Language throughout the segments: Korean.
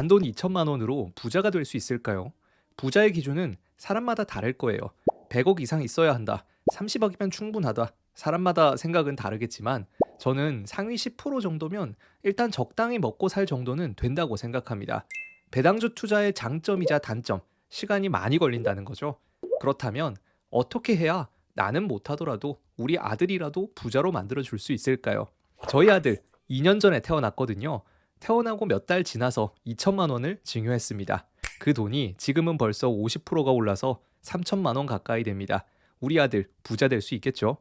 단돈 2천만 원으로 부자가 될 수 있을까요? 부자의 기준은 사람마다 다를 거예요. 100억 이상 있어야 한다. 30억이면 충분하다. 사람마다 생각은 다르겠지만 저는 상위 10% 정도면 일단 적당히 먹고 살 정도는 된다고 생각합니다. 배당주 투자의 장점이자 단점, 시간이 많이 걸린다는 거죠. 그렇다면 어떻게 해야 나는 못하더라도 우리 아들이라도 부자로 만들어 줄 수 있을까요? 저희 아들 2년 전에 태어났거든요. 태어나고 몇 달 지나서 2천만 원을 증여했습니다. 그 돈이 지금은 벌써 50%가 올라서 3천만 원 가까이 됩니다. 우리 아들 부자 될 수 있겠죠?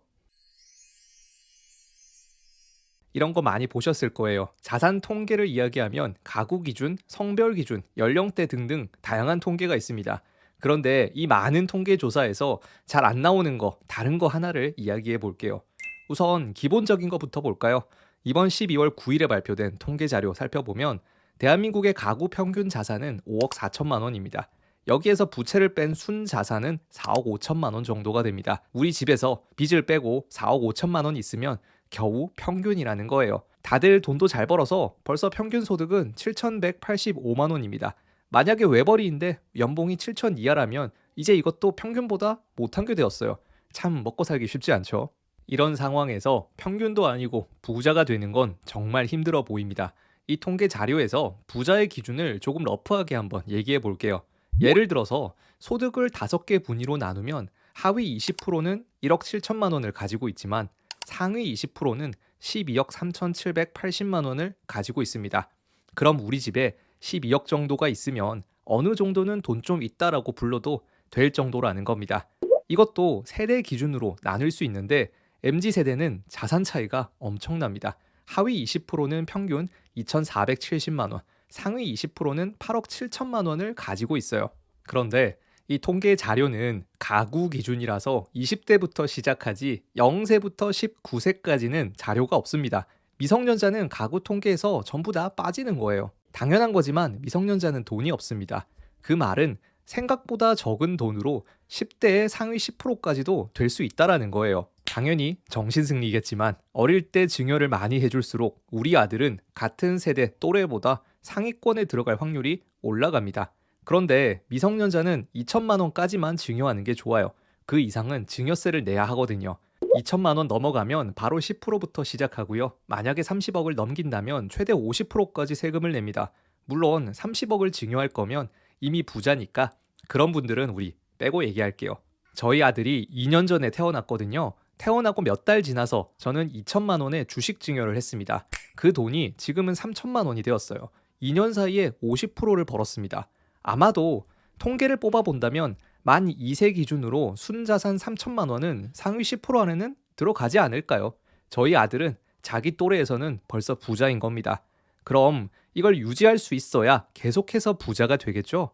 이런 거 많이 보셨을 거예요. 자산 통계를 이야기하면 가구 기준, 성별 기준, 연령대 등등 다양한 통계가 있습니다. 그런데 이 많은 통계 조사에서 잘 안 나오는 거, 다른 거 하나를 이야기해 볼게요. 우선 기본적인 것부터 볼까요? 이번 12월 9일에 발표된 통계 자료 살펴보면 대한민국의 가구 평균 자산은 5억 4천만 원입니다. 여기에서 부채를 뺀 순자산은 4억 5천만 원 정도가 됩니다. 우리 집에서 빚을 빼고 4억 5천만 원 있으면 겨우 평균이라는 거예요. 다들 돈도 잘 벌어서 벌써 평균 소득은 7,185만 원입니다. 만약에 외벌이인데 연봉이 7천 이하라면 이제 이것도 평균보다 못한 게 되었어요. 참 먹고 살기 쉽지 않죠. 이런 상황에서 평균도 아니고 부자가 되는 건 정말 힘들어 보입니다. 이 통계 자료에서 부자의 기준을 조금 러프하게 한번 얘기해 볼게요. 예를 들어서 소득을 5개 분위로 나누면 하위 20%는 1억 7천만 원을 가지고 있지만 상위 20%는 12억 3,780만 원을 가지고 있습니다. 그럼 우리 집에 12억 정도가 있으면 어느 정도는 돈 좀 있다라고 불러도 될 정도라는 겁니다. 이것도 세대 기준으로 나눌 수 있는데 MZ세대는 자산 차이가 엄청납니다. 하위 20%는 평균 2,470만 원, 상위 20%는 8억 7천만 원을 가지고 있어요. 그런데 이 통계 자료는 가구 기준이라서 20대부터 시작하지 0세부터 19세까지는 자료가 없습니다. 미성년자는 가구 통계에서 전부 다 빠지는 거예요. 당연한 거지만 미성년자는 돈이 없습니다. 그 말은 생각보다 적은 돈으로 10대의 상위 10%까지도 될 수 있다라는 거예요. 당연히 정신승리겠지만 어릴 때 증여를 많이 해줄수록 우리 아들은 같은 세대 또래보다 상위권에 들어갈 확률이 올라갑니다. 그런데 미성년자는 2천만 원까지만 증여하는 게 좋아요. 그 이상은 증여세를 내야 하거든요. 2천만 원 넘어가면 바로 10%부터 시작하고요. 만약에 30억을 넘긴다면 최대 50%까지 세금을 냅니다. 물론 30억을 증여할 거면 이미 부자니까 그런 분들은 우리 빼고 얘기할게요. 저희 아들이 2년 전에 태어났거든요. 태어나고 몇 달 지나서 저는 2천만 원의 주식 증여를 했습니다. 그 돈이 지금은 3천만 원이 되었어요. 2년 사이에 50%를 벌었습니다. 아마도 통계를 뽑아본다면 만 2세 기준으로 순자산 3천만 원은 상위 10% 안에는 들어가지 않을까요? 저희 아들은 자기 또래에서는 벌써 부자인 겁니다. 그럼 이걸 유지할 수 있어야 계속해서 부자가 되겠죠?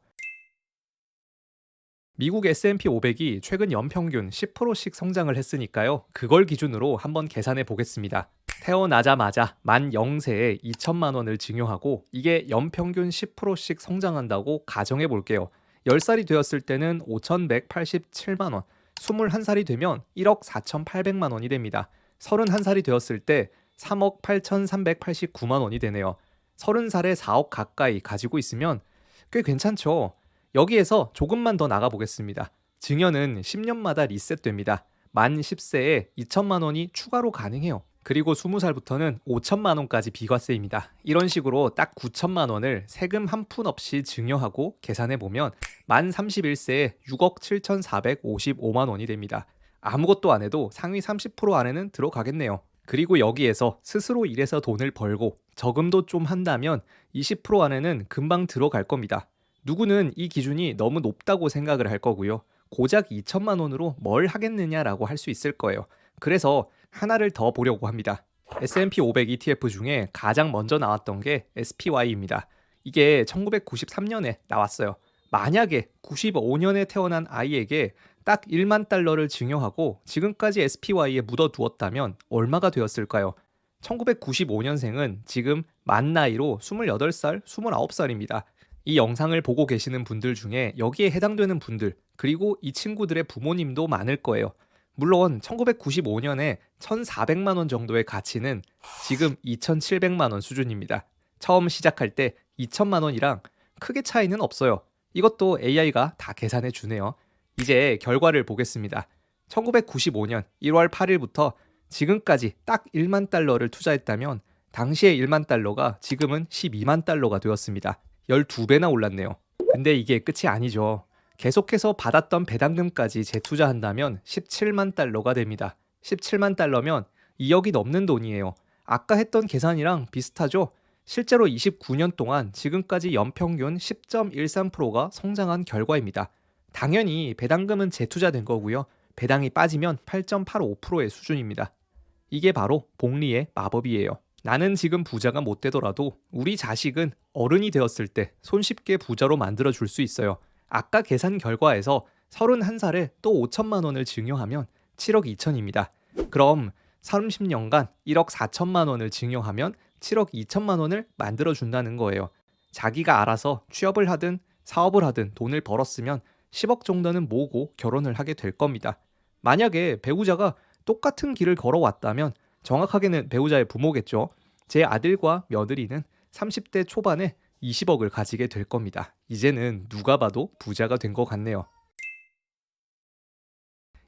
미국 S&P 500이 최근 연평균 10%씩 성장을 했으니까요. 그걸 기준으로 한번 계산해 보겠습니다. 태어나자마자 만 0세에 2천만 원을 증여하고 이게 연평균 10%씩 성장한다고 가정해 볼게요. 10살이 되었을 때는 5,187만 원, 21살이 되면 1억 4,800만 원이 됩니다. 31살이 되었을 때 3억 8,389만 원이 되네요. 30살에 4억 가까이 가지고 있으면 꽤 괜찮죠? 여기에서 조금만 더 나가보겠습니다. 증여는 10년마다 리셋됩니다. 만 10세에 2천만 원이 추가로 가능해요. 그리고 20살부터는 5천만 원까지 비과세입니다. 이런 식으로 딱 9천만 원을 세금 한 푼 없이 증여하고 계산해보면 만 31세에 6억 7,455만 원이 됩니다. 아무것도 안 해도 상위 30% 안에는 들어가겠네요. 그리고 여기에서 스스로 일해서 돈을 벌고 저금도 좀 한다면 20% 안에는 금방 들어갈 겁니다. 누구는 이 기준이 너무 높다고 생각을 할 거고요. 고작 2천만 원으로 뭘 하겠느냐라고 할 수 있을 거예요. 그래서 하나를 더 보려고 합니다. S&P 500 ETF 중에 가장 먼저 나왔던 게 SPY입니다. 이게 1993년에 나왔어요. 만약에 95년에 태어난 아이에게 딱 1만 달러를 증여하고 지금까지 SPY에 묻어두었다면 얼마가 되었을까요? 1995년생은 지금 만 나이로 28살, 29살입니다. 이 영상을 보고 계시는 분들 중에 여기에 해당되는 분들, 그리고 이 친구들의 부모님도 많을 거예요. 물론 1995년에 1,400만 원 정도의 가치는 지금 2,700만 원 수준입니다. 처음 시작할 때 2천만 원이랑 크게 차이는 없어요. 이것도 AI가 다 계산해 주네요. 이제 결과를 보겠습니다. 1995년 1월 8일부터 지금까지 딱 1만 달러를 투자했다면 당시의 1만 달러가 지금은 12만 달러가 되었습니다. 12배나 올랐네요. 근데 이게 끝이 아니죠. 계속해서 받았던 배당금까지 재투자한다면 17만 달러가 됩니다. 17만 달러면 2억이 넘는 돈이에요. 아까 했던 계산이랑 비슷하죠? 실제로 29년 동안 지금까지 연평균 10.13%가 성장한 결과입니다. 당연히 배당금은 재투자된 거고요. 배당이 빠지면 8.85%의 수준입니다. 이게 바로 복리의 마법이에요. 나는 지금 부자가 못 되더라도 우리 자식은 어른이 되었을 때 손쉽게 부자로 만들어 줄 수 있어요. 아까 계산 결과에서 31살에 또 5천만 원을 증여하면 7억 2천입니다. 그럼 30년간 1억 4천만 원을 증여하면 7억 2천만 원을 만들어 준다는 거예요. 자기가 알아서 취업을 하든 사업을 하든 돈을 벌었으면 10억 정도는 모으고 결혼을 하게 될 겁니다. 만약에 배우자가 똑같은 길을 걸어왔다면 정확하게는 배우자의 부모겠죠. 제 아들과 며느리는 30대 초반에 20억을 가지게 될 겁니다. 이제는 누가 봐도 부자가 된 것 같네요.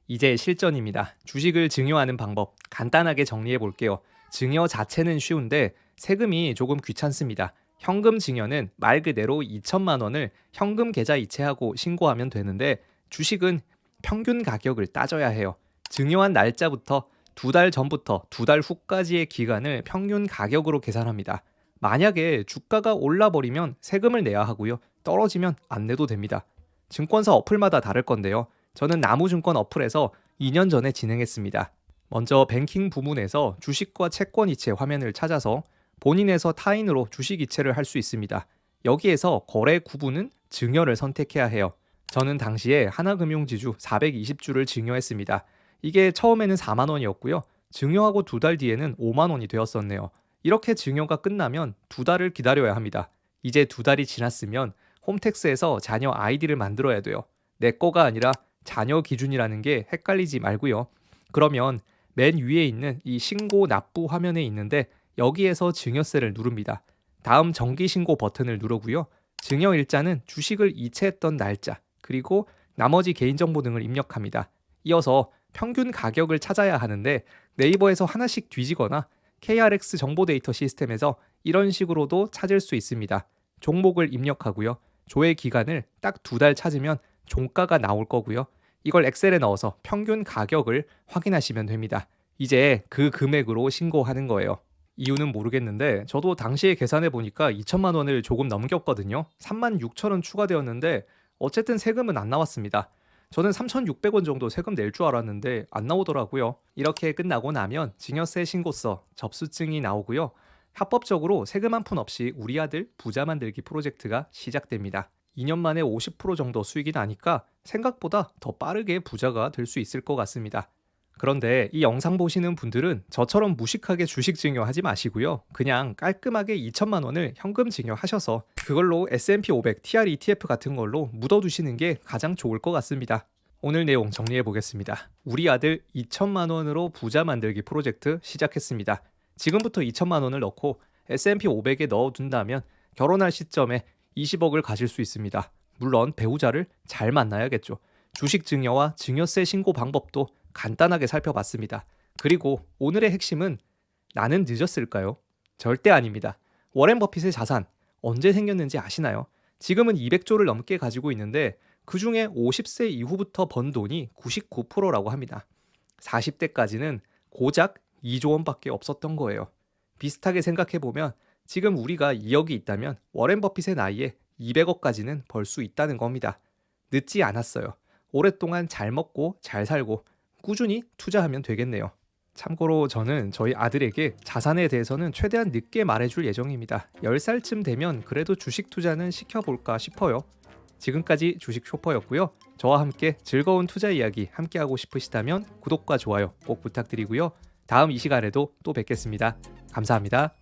이제 실전입니다. 주식을 증여하는 방법 간단하게 정리해 볼게요. 증여 자체는 쉬운데 세금이 조금 귀찮습니다. 현금 증여는 말 그대로 2천만 원을 현금 계좌 이체하고 신고하면 되는데 주식은 평균 가격을 따져야 해요. 증여한 날짜부터 2달 전부터 2달 후까지의 기간을 평균 가격으로 계산합니다. 만약에 주가가 올라버리면 세금을 내야 하고요. 떨어지면 안 내도 됩니다. 증권사 어플마다 다를 건데요. 저는 나무증권 어플에서 2년 전에 진행했습니다. 먼저 뱅킹 부문에서 주식과 채권 이체 화면을 찾아서 본인에서 타인으로 주식 이체를 할 수 있습니다. 여기에서 거래 구분은 증여를 선택해야 해요. 저는 당시에 하나금융지주 420주를 증여했습니다. 이게 처음에는 4만 원이었고요. 증여하고 2달 뒤에는 5만 원이 되었었네요. 이렇게 증여가 끝나면 2달을 기다려야 합니다. 이제 2달이 지났으면 홈택스에서 자녀 아이디를 만들어야 돼요. 내 거가 아니라 자녀 기준이라는 게 헷갈리지 말고요. 그러면 맨 위에 있는 이 신고 납부 화면에 있는데 여기에서 증여세를 누릅니다. 다음 정기신고 버튼을 누르고요. 증여일자는 주식을 이체했던 날짜 그리고 나머지 개인정보 등을 입력합니다. 이어서 평균 가격을 찾아야 하는데 네이버에서 하나씩 뒤지거나 KRX 정보 데이터 시스템에서 이런 식으로도 찾을 수 있습니다. 종목을 입력하고요. 조회 기간을 딱 2달 찾으면 종가가 나올 거고요. 이걸 엑셀에 넣어서 평균 가격을 확인하시면 됩니다. 이제 그 금액으로 신고하는 거예요. 이유는 모르겠는데 저도 당시에 계산해 보니까 2천만 원을 조금 넘겼거든요. 3만 6천 원 추가되었는데 어쨌든 세금은 안 나왔습니다. 저는 3,600원 정도 세금 낼 줄 알았는데 안 나오더라고요. 이렇게 끝나고 나면 증여세 신고서, 접수증이 나오고요. 합법적으로 세금 한 푼 없이 우리 아들 부자 만들기 프로젝트가 시작됩니다. 2년 만에 50% 정도 수익이 나니까 생각보다 더 빠르게 부자가 될 수 있을 것 같습니다. 그런데 이 영상 보시는 분들은 저처럼 무식하게 주식 증여하지 마시고요. 그냥 깔끔하게 2천만 원을 현금 증여하셔서 그걸로 S&P 500 TR ETF 같은 걸로 묻어두시는 게 가장 좋을 것 같습니다. 오늘 내용 정리해 보겠습니다. 우리 아들 2천만 원으로 부자 만들기 프로젝트 시작했습니다. 지금부터 2천만 원을 넣고 S&P 500에 넣어둔다면 결혼할 시점에 20억을 가질 수 있습니다. 물론 배우자를 잘 만나야겠죠. 주식 증여와 증여세 신고 방법도 간단하게 살펴봤습니다. 그리고 오늘의 핵심은 나는 늦었을까요? 절대 아닙니다. 워렌 버핏의 자산 언제 생겼는지 아시나요? 지금은 200조를 넘게 가지고 있는데 그중에 50세 이후부터 번 돈이 99%라고 합니다. 40대까지는 고작 2조 원밖에 없었던 거예요. 비슷하게 생각해보면 지금 우리가 2억이 있다면 워렌 버핏의 나이에 200억까지는 벌 수 있다는 겁니다. 늦지 않았어요. 오랫동안 잘 먹고 잘 살고 꾸준히 투자하면 되겠네요. 참고로 저는 저희 아들에게 자산에 대해서는 최대한 늦게 말해줄 예정입니다. 10살쯤 되면 그래도 주식 투자는 시켜볼까 싶어요. 지금까지 주식 쇼퍼였고요. 저와 함께 즐거운 투자 이야기 함께하고 싶으시다면 구독과 좋아요 꼭 부탁드리고요. 다음 이 시간에도 또 뵙겠습니다. 감사합니다.